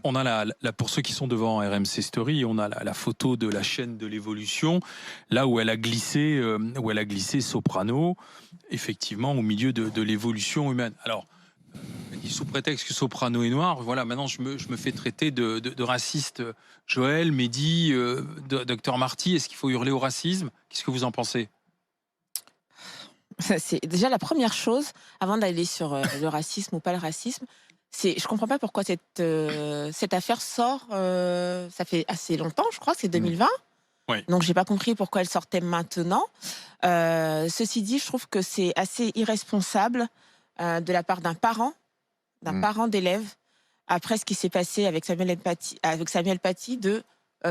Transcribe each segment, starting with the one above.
On a pour ceux qui sont devant RMC Story, on a la photo de la chaîne de l'évolution, là où elle a glissé Soprano, effectivement au milieu de l'évolution humaine. Alors, sous prétexte que Soprano est noir, voilà, maintenant je me fais traiter de raciste. Joël, Mehdi, Docteur Marty, est-ce qu'il faut hurler au racisme? Qu'est-ce que vous en pensez? C'est déjà la première chose, avant d'aller sur le racisme ou pas le racisme, je comprends pas pourquoi cette affaire sort, ça fait assez longtemps, je crois, c'est 2020. Oui. Donc j'ai pas compris pourquoi elle sortait maintenant. Ceci dit, je trouve que c'est assez irresponsable de la part d'un parent d'élève, après ce qui s'est passé avec Samuel Paty, de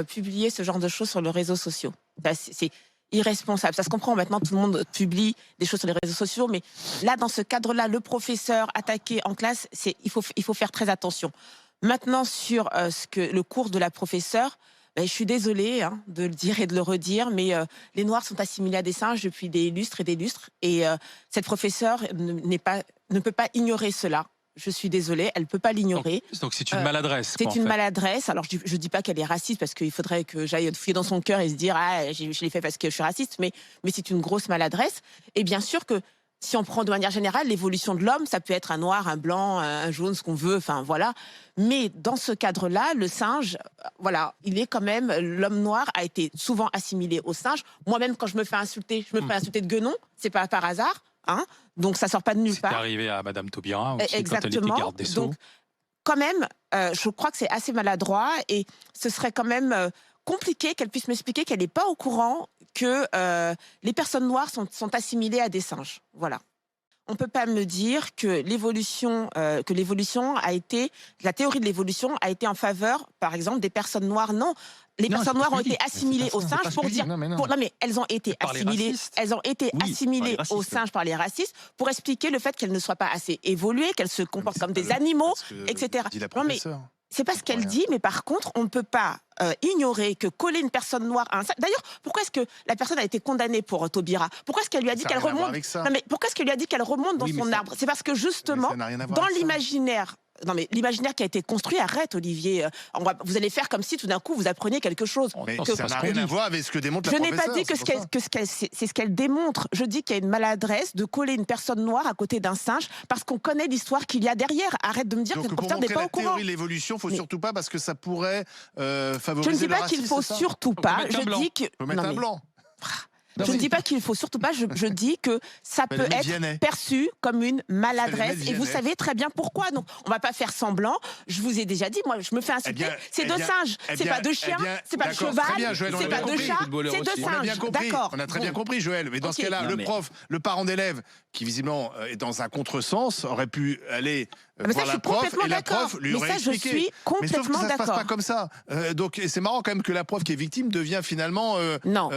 publier ce genre de choses sur les réseaux sociaux. C'est irresponsable. Ça se comprend, maintenant tout le monde publie des choses sur les réseaux sociaux, mais là, dans ce cadre-là, le professeur attaqué en classe, il faut faire très attention. Maintenant, sur le cours de la professeure, je suis désolée de le dire et de le redire, mais les Noirs sont assimilés à des singes depuis des lustres et des lustres, et cette professeure ne peut pas ignorer cela. Je suis désolée, elle ne peut pas l'ignorer. Donc c'est une maladresse. C'est une maladresse. Alors je ne dis pas qu'elle est raciste, parce qu'il faudrait que j'aille fouiller dans son cœur et se dire je l'ai fait parce que je suis raciste, mais c'est une grosse maladresse. Et bien sûr que si on prend de manière générale l'évolution de l'homme, ça peut être un noir, un blanc, un jaune, ce qu'on veut, enfin voilà. Mais dans ce cadre-là, le singe, voilà, il est quand même, l'homme noir a été souvent assimilé au singe. Moi-même, quand je me fais insulter, je me fais insulter de guenon, c'est pas par hasard. Donc ça sort pas de nulle part. C'est arrivé à Madame Taubira aussi, exactement, quand elle était garde des Sceaux. Donc, quand même, je crois que c'est assez maladroit, et ce serait quand même compliqué qu'elle puisse m'expliquer qu'elle n'est pas au courant que les personnes noires sont assimilées à des singes. Voilà. On ne peut pas me dire que la théorie de l'évolution a été en faveur, par exemple, des personnes noires. Non. Les personnes noires ont été assimilées aux singes pour dire. Non, mais elles ont été assimilées. Elles ont été assimilées aux singes par les racistes pour expliquer le fait qu'elles ne soient pas assez évoluées, qu'elles se comportent comme des animaux, etc. Non, mais c'est pas ce qu'elle dit, mais par contre, on ne peut pas ignorer que coller une personne noire à un singe. D'ailleurs, pourquoi est-ce que la personne a été condamnée pour Taubira? Pourquoi est-ce qu'elle lui a dit qu'elle remonte? Non, mais pourquoi est-ce qu'elle lui a dit qu'elle remonte dans son arbre? C'est parce que justement, dans l'imaginaire. Non, mais l'imaginaire qui a été construit, arrête, Olivier. Vous allez faire comme si tout d'un coup vous appreniez quelque chose. Mais ça n'a rien à voir avec ce que démontre la professeure. Je n'ai pas dit que c'est ce qu'elle démontre. Je dis qu'il y a une maladresse de coller une personne noire à côté d'un singe parce qu'on connaît l'histoire qu'il y a derrière. Arrête de me dire que le professeur n'est pas au courant. La théorie de l'évolution, il ne faut surtout pas, parce que ça pourrait favoriser. Je ne dis pas qu'il faut surtout pas. Je dis que. Faut mettre un blanc. Je ne dis pas qu'il faut surtout pas, je dis que ça peut être perçu comme une maladresse, et vous savez très bien pourquoi. Donc on va pas faire semblant. Je vous ai déjà dit, moi je me fais insulter, c'est de singes, c'est pas de chiens, c'est pas de cheval, c'est pas de chat, c'est de singes. D'accord. On a très bien compris, Joël. Mais dans ce cas-là, le parent d'élève, qui visiblement est dans un contresens, aurait pu aller voir la prof, et la prof lui aurait expliqué. Je suis complètement d'accord. Mais sauf que ça se passe pas comme ça. Donc c'est marrant quand même que la prof qui est victime devient finalement non.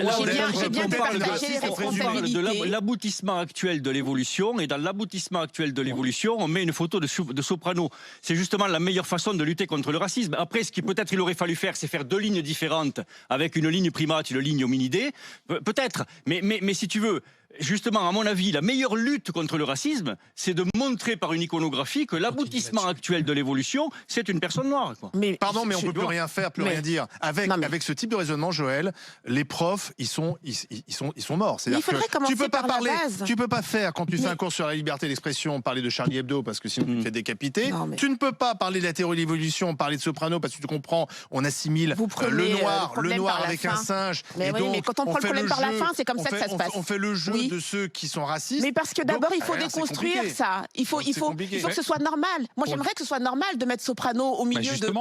J'ai bien de l'aboutissement actuel de l'évolution, et dans l'aboutissement actuel de l'évolution, on met une photo de Soprano. C'est justement la meilleure façon de lutter contre le racisme. Après, ce qui peut-être il aurait fallu faire, c'est faire deux lignes différentes, avec une ligne primate et une ligne hominidée. Peut-être, mais si tu veux. Justement, à mon avis, la meilleure lutte contre le racisme, c'est de montrer par une iconographie que l'aboutissement actuel de l'évolution, c'est une personne noire. Quoi. Pardon, mais on ne peut plus rien faire, plus rien dire. Avec ce type de raisonnement, Joël, les profs, ils sont morts. C'est-à-dire que tu peux pas parler, tu peux pas faire, quand tu fais un cours sur la liberté d'expression, parler de Charlie Hebdo, parce que sinon tu te fais décapiter. Tu ne peux pas parler de la théorie de l'évolution, parler de Soprano, parce que tu comprends, on assimile le noir avec un singe. Mais quand on prend le problème par la fin, c'est comme ça que ça se passe. On fait le jeu de ceux qui sont racistes. Mais parce que d'abord, il faut déconstruire ça. Il faut que ce soit normal. Moi, j'aimerais que ce soit normal de mettre Soprano au milieu de...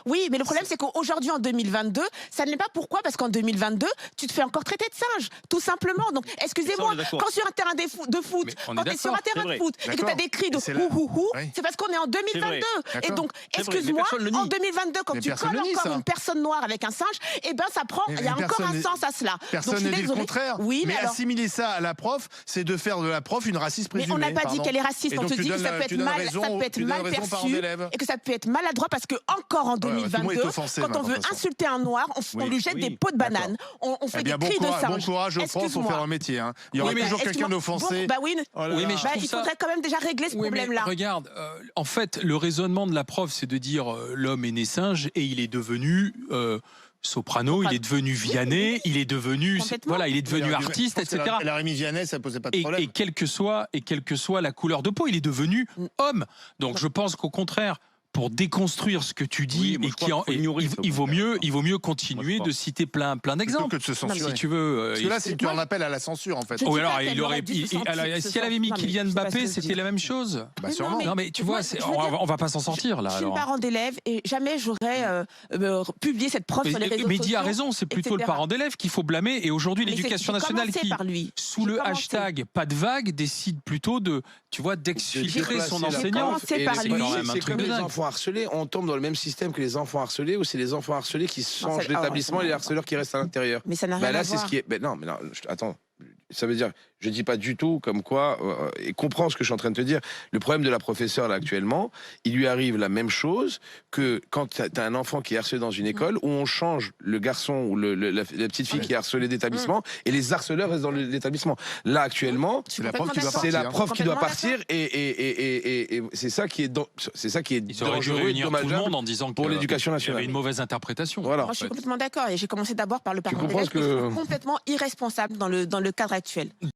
Oui, mais le problème, c'est qu'aujourd'hui, en 2022, ça ne l'est pas. Pourquoi? Parce qu'en 2022, tu te fais encore traiter de singe, tout simplement. Donc, excusez-moi, quand sur un terrain de foot, quand tu es sur un terrain de foot et que tu as des cris de hou, c'est parce qu'on est en 2022. Et donc, excuse-moi, en 2022, quand tu colles encore une personne noire avec un singe, eh ben, ça prend... Il y a encore un sens à cela. Personne ne dit le contraire. Oui, mais alors... d'assimiler ça à la prof, c'est de faire de la prof une raciste présumée. Mais on n'a pas dit qu'elle est raciste, on te dit que ça peut être mal perçu et que ça peut être maladroit parce que encore en 2022, quand on veut insulter un noir, on lui jette des pots de banane, on fait des cris de singe. Bon courage aux profs pour faire leur métier. Il y aura toujours quelqu'un d'offensé. Oui, mais il faudrait quand même déjà régler ce problème-là. Regarde, en fait, le raisonnement de la prof, c'est de dire l'homme est né singe et il est devenu soprano, il est devenu Vianney, il est devenu artiste, etc. Elle aurait mis Vianney, ça posait pas de problème. Et quelle que soit la couleur de peau, il est devenu homme. Donc je pense qu'au contraire, pour déconstruire ce que tu dis, il vaut mieux continuer de citer plein d'exemples. Que de se censurer. Si tu veux. Parce que là, c'est tu en appelles à la censure, en fait. Si elle avait mis Kylian Mbappé, c'était la même chose. Sûrement. Non, mais tu vois, on va pas s'en sortir là. Je suis parent d'élève et jamais j'aurais publié cette preuve sur les réseaux sociaux. Mehdi a raison, c'est plutôt le parent d'élève qu'il faut blâmer. Et aujourd'hui, l'éducation nationale qui, sous le hashtag pas de vague, décide plutôt d'exfiltrer son enseignant. C'est par lui. C'est comme les enfants harcelés, on tombe dans le même système que les enfants harcelés, où c'est les enfants harcelés qui changent d'établissement et les harceleurs qui restent à l'intérieur. Mais ça n'a rien à voir. C'est ce qui est. Non, attends. Ça veut dire, je dis pas du tout comme quoi, et comprends ce que je suis en train de te dire. Le problème de la professeure là actuellement, il lui arrive la même chose que quand tu as un enfant qui est harcelé dans une école où on change le garçon ou la petite fille qui est harcelée d'établissement et les harceleurs restent dans l'établissement. Là actuellement, c'est la prof qui doit partir et c'est ça qui est dangereux et dommageable en disant pour l'éducation nationale. Il y avait une mauvaise interprétation. Voilà. Moi je suis complètement d'accord et j'ai commencé d'abord par le parent d'élève que je trouve complètement irresponsable dans le cadre actuel.